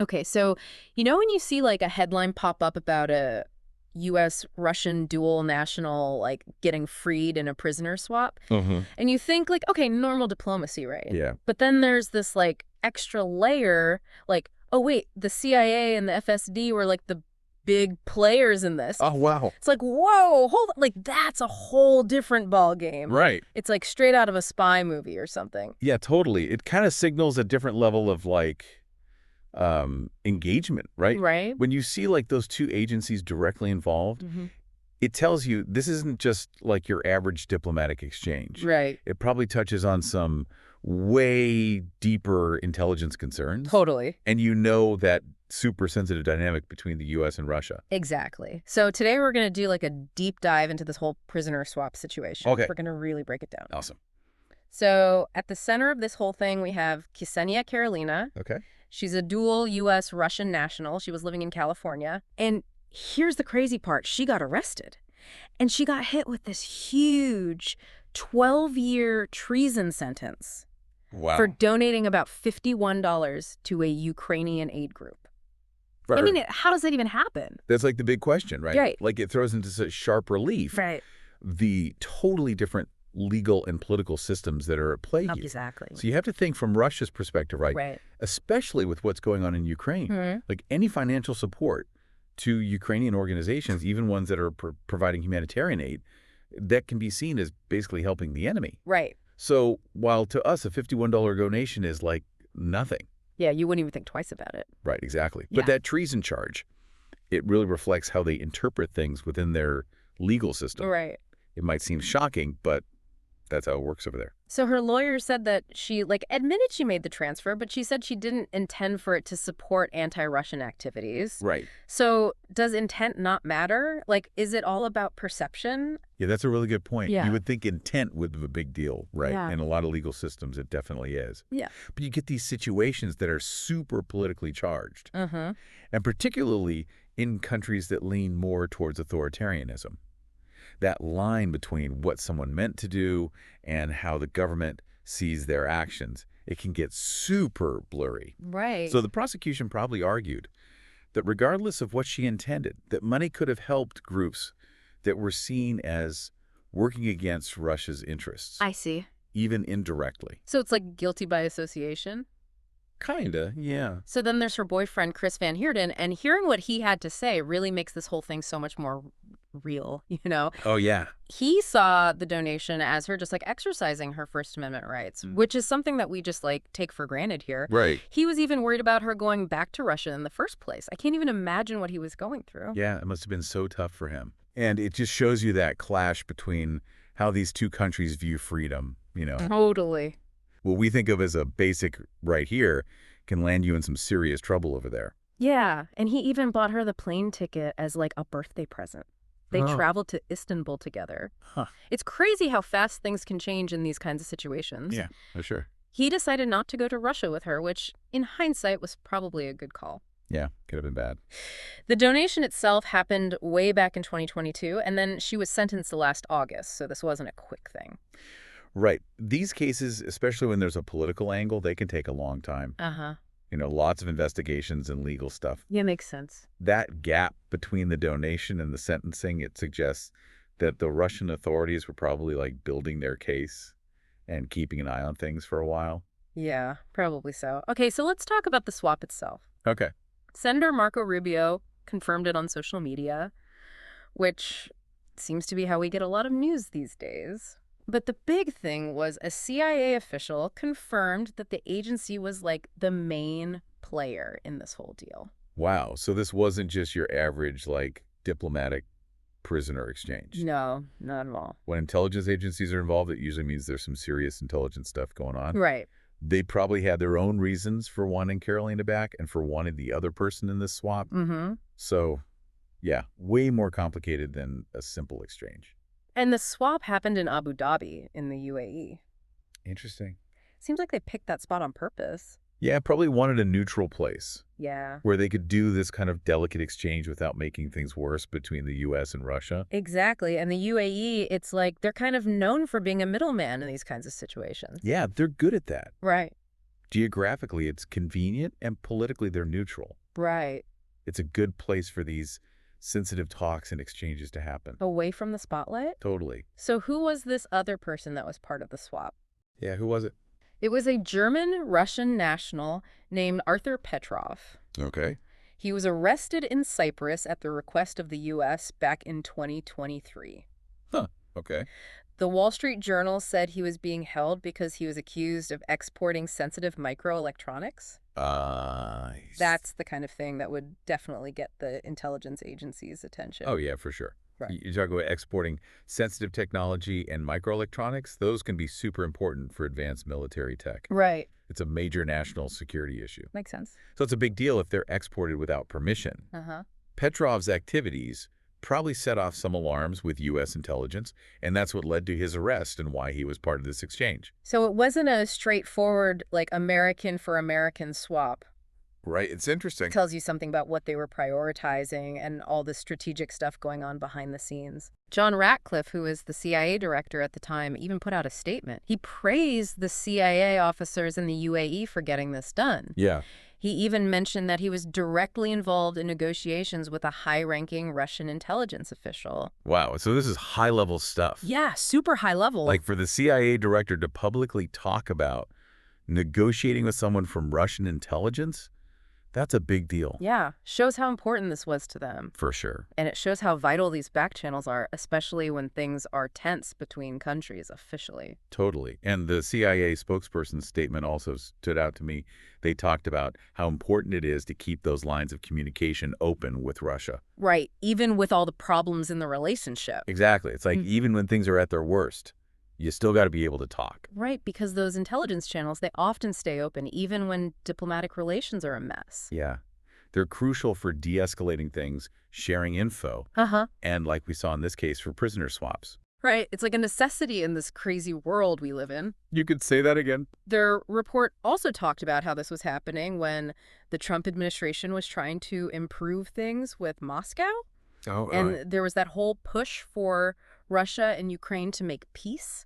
Okay, so when you see like a headline pop up about a U.S.-Russian dual national like getting freed in a prisoner swap, Uh-huh. and you think like, okay, normal diplomacy, right? Yeah. But then there's this like extra layer, like, oh wait, the CIA and the FSD were like the big players in this. Oh, wow. It's like, whoa, hold on. Like that's a whole different ball game. Right. It's like straight out of a spy movie or something. Yeah, totally. It kind of signals a different level of like engagement, right? Right? When you see like those two agencies directly involved, Mm-hmm. it tells you this isn't just like your average diplomatic exchange. Right. It probably touches on some way deeper intelligence concerns. Totally. And you know that super sensitive dynamic between the U.S. and Russia. Exactly. So today we're going to do like a deep dive into this whole prisoner swap situation. Okay. We're going to really break it down. Awesome. So at the center of this whole thing, we have Ksenia Karelina. Okay. She's a dual U.S.-Russian national. She was living in California. And here's the crazy part. She got arrested. And she got hit with this huge 12-year treason sentence Wow. for donating about $51 to a Ukrainian aid group. For- I mean, how does that even happen? That's like the big question, right? Right. Like it throws into such sharp relief Right. the totally different legal and political systems that are at play here. Exactly. So you have to think from Russia's perspective, right? Right. Especially with what's going on in Ukraine. Mhm. Like any financial support to Ukrainian organizations, even ones that are providing humanitarian aid, that can be seen as basically helping the enemy. Right. So while to us a $51 donation is like nothing. Yeah, you wouldn't even think twice about it. Right, exactly. Yeah. But that treason charge, it really reflects how they interpret things within their legal system. Right. It might seem shocking, but that's how it works over there. So her lawyer said that she, admitted she made the transfer, but she said she didn't intend for it to support anti-Russian activities. Right. So does intent not matter? Like, is it all about perception? Yeah, that's a really good point. Yeah. You would think intent would be a big deal, right? Yeah. In a lot of legal systems, it definitely is. Yeah. But you get these situations that are super politically charged, Uh-huh. and particularly in countries that lean more towards authoritarianism. That line between what someone meant to do and how the government sees their actions, it can get super blurry. Right. So the prosecution probably argued that regardless of what she intended, that money could have helped groups that were seen as working against Russia's interests, I see. even indirectly. So it's like guilty by association? Kinda, yeah. So then there's her boyfriend, Chris Van Heerden, and hearing what he had to say really makes this whole thing so much more real, Oh, yeah. He saw the donation as her just exercising her First Amendment rights, which is something that we just take for granted here. Right. He was even worried about her going back to Russia in the first place. I can't even imagine what he was going through. Yeah, it must have been so tough for him. And it just shows you that clash between how these two countries view freedom, Totally. What we think of as a basic right here can land you in some serious trouble over there. Yeah, and he even bought her the plane ticket as a birthday present. They Oh. traveled to Istanbul together. Huh. It's crazy how fast things can change in these kinds of situations. Yeah, for sure. He decided not to go to Russia with her, which, in hindsight, was probably a good call. Yeah, could have been bad. The donation itself happened way back in 2022, and then she was sentenced last August, so this wasn't a quick thing. Right. These cases, especially when there's a political angle, they can take a long time. Uh-huh. Lots of investigations and legal stuff. Yeah, makes sense. That gap between the donation and the sentencing, it suggests that the Russian authorities were probably building their case and keeping an eye on things for a while. Yeah, probably so. Okay, so let's talk about the swap itself. Okay. Senator Marco Rubio confirmed it on social media, which seems to be how we get a lot of news these days. But the big thing was a CIA official confirmed that the agency was the main player in this whole deal. Wow. So this wasn't just your average diplomatic prisoner exchange. No, not at all. When intelligence agencies are involved, it usually means there's some serious intelligence stuff going on. Right. They probably had their own reasons for wanting Karelina back and for wanting the other person in this swap. Mm-hmm. So, yeah, way more complicated than a simple exchange. And the swap happened in Abu Dhabi in the UAE. Interesting. Seems like they picked that spot on purpose. Yeah, probably wanted a neutral place Yeah. where they could do this kind of delicate exchange without making things worse between the U.S. and Russia. Exactly. And the UAE, it's they're kind of known for being a middleman in these kinds of situations. Yeah, they're good at that. Right. Geographically, it's convenient, and politically, they're neutral. Right. It's a good place for these sensitive talks and exchanges to happen. Away from the spotlight? Totally. So who was this other person that was part of the swap? Yeah, who was it? It was a German-Russian national named Arthur Petrov. Okay. He was arrested in Cyprus at the request of the U.S. back in 2023. Huh. Okay. The Wall Street Journal said he was being held because he was accused of exporting sensitive microelectronics. That's the kind of thing that would definitely get the intelligence agency's attention. Oh, yeah, for sure. Right. You talk about exporting sensitive technology and microelectronics. Those can be super important for advanced military tech. Right. It's a major national security issue. Makes sense. So it's a big deal if they're exported without permission. Uh-huh. Petrov's activities probably set off some alarms with U.S. intelligence, and that's what led to his arrest and why he was part of this exchange. So it wasn't a straightforward, like, American for American swap. Right. It's interesting. Tells you something about what they were prioritizing and all the strategic stuff going on behind the scenes. John Ratcliffe, who was the CIA director at the time, even put out a statement. He praised the CIA officers in the UAE for getting this done. Yeah. He even mentioned that he was directly involved in negotiations with a high-ranking Russian intelligence official. Wow. So this is high-level stuff. Yeah, super high level. Like for the CIA director to publicly talk about negotiating with someone from Russian intelligence, that's a big deal. Yeah, shows how important this was to them. For sure. And it shows how vital these back channels are, especially when things are tense between countries officially. Totally. And the CIA spokesperson's statement also stood out to me. They talked about how important it is to keep those lines of communication open with Russia. Right, even with all the problems in the relationship. Exactly. It's like even when things are at their worst, you still got to be able to talk. Right, because those intelligence channels, they often stay open even when diplomatic relations are a mess. Yeah. They're crucial for de-escalating things, sharing info, and like we saw in this case, for prisoner swaps. Right, it's like a necessity in this crazy world we live in. You could say that again. Their report also talked about how this was happening when the Trump administration was trying to improve things with Moscow. Oh, and there was that whole push for Russia and Ukraine to make peace.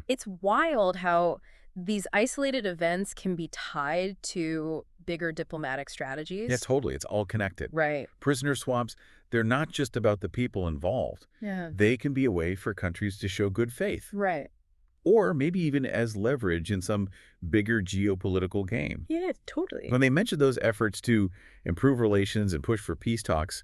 It's wild how these isolated events can be tied to bigger diplomatic strategies. Yeah, totally. It's all connected. Right. Prisoner swaps, they're not just about the people involved. Yeah. They can be a way for countries to show good faith. Right. Or maybe even as leverage in some bigger geopolitical game. Yeah, totally. When they mention those efforts to improve relations and push for peace talks,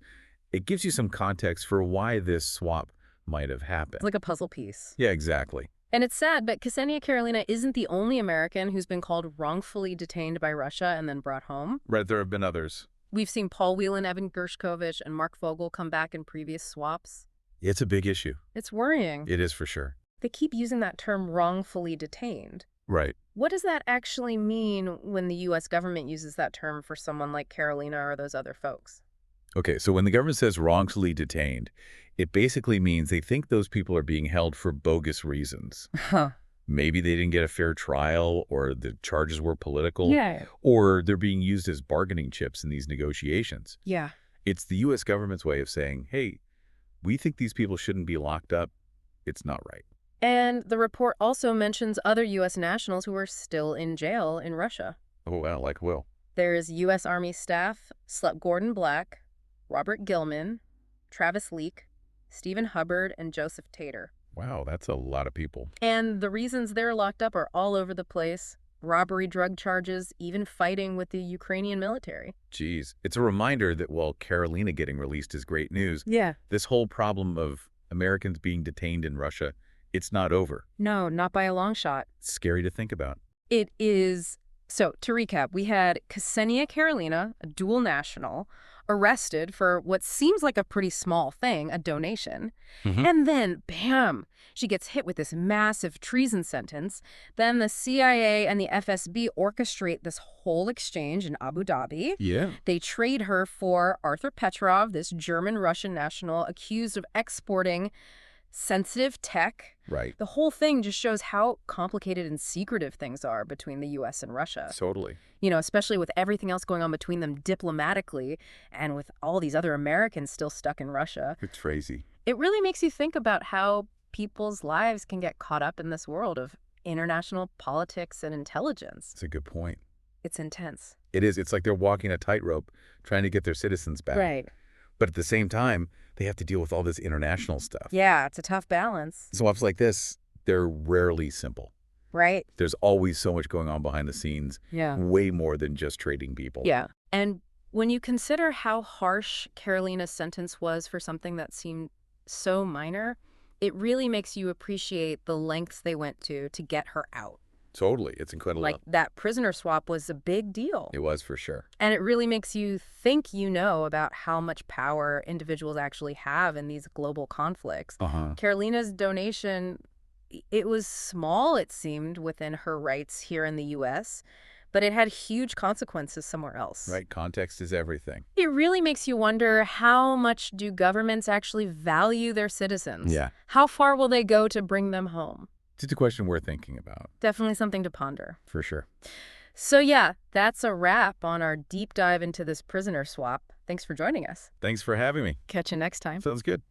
it gives you some context for why this swap might have happened. It's like a puzzle piece. Yeah, exactly. And it's sad, but Ksenia Karelina isn't the only American who's been called wrongfully detained by Russia and then brought home. Right, there have been others. We've seen Paul Whelan, Evan Gershkovich, and Mark Vogel come back in previous swaps. It's a big issue. It's worrying. It is for sure. They keep using that term wrongfully detained. Right. What does that actually mean when the U.S. government uses that term for someone like Karelina or those other folks? Okay, so when the government says wrongfully detained, it basically means they think those people are being held for bogus reasons. Maybe they didn't get a fair trial, or the charges were political, or they're being used as bargaining chips in these negotiations. Yeah. It's the U.S. government's way of saying, hey, we think these people shouldn't be locked up. It's not right. And the report also mentions other U.S. nationals who are still in jail in Russia. Oh, well, like Will. There's U.S. Army staff, Gordon Black, Robert Gilman, Travis Leak, Stephen Hubbard, and Joseph Tater. Wow, that's a lot of people. And the reasons they're locked up are all over the place. Robbery, drug charges, even fighting with the Ukrainian military. Geez. It's a reminder that while Karelina getting released is great news, Yeah. this whole problem of Americans being detained in Russia, it's not over. No, not by a long shot. It's scary to think about. It is. So, to recap, we had Ksenia Karelina, a dual national, arrested for what seems like a pretty small thing, a donation. And then, bam, she gets hit with this massive treason sentence. Then the CIA and the FSB orchestrate this whole exchange in Abu Dhabi. Yeah. They trade her for Arthur Petrov, this German-Russian national accused of exporting sensitive tech. Right. The whole thing just shows how complicated and secretive things are between the U.S. and Russia. Totally. You know, especially with everything else going on between them diplomatically and with all these other Americans still stuck in Russia. It's crazy. It really makes you think about how people's lives can get caught up in this world of international politics and intelligence. That's a good point. It's intense. It is. It's like they're walking a tightrope trying to get their citizens back. Right. But at the same time, they have to deal with all this international stuff. Yeah, it's a tough balance. Swaps like this, they're rarely simple. Right. There's always so much going on behind the scenes, Yeah. way more than just trading people. Yeah. And when you consider how harsh Karelina's sentence was for something that seemed so minor, it really makes you appreciate the lengths they went to get her out. Totally. It's incredible. Like, that prisoner swap was a big deal. It was for sure. And it really makes you think about how much power individuals actually have in these global conflicts. Karelina's donation, it was small, it seemed, within her rights here in the U.S., but it had huge consequences somewhere else. Right. Context is everything. It really makes you wonder, how much do governments actually value their citizens? Yeah. How far will they go to bring them home? It's a question worth thinking about. Definitely something to ponder. For sure. So yeah, that's a wrap on our deep dive into this prisoner swap. Thanks for joining us. Thanks for having me. Catch you next time. Sounds good.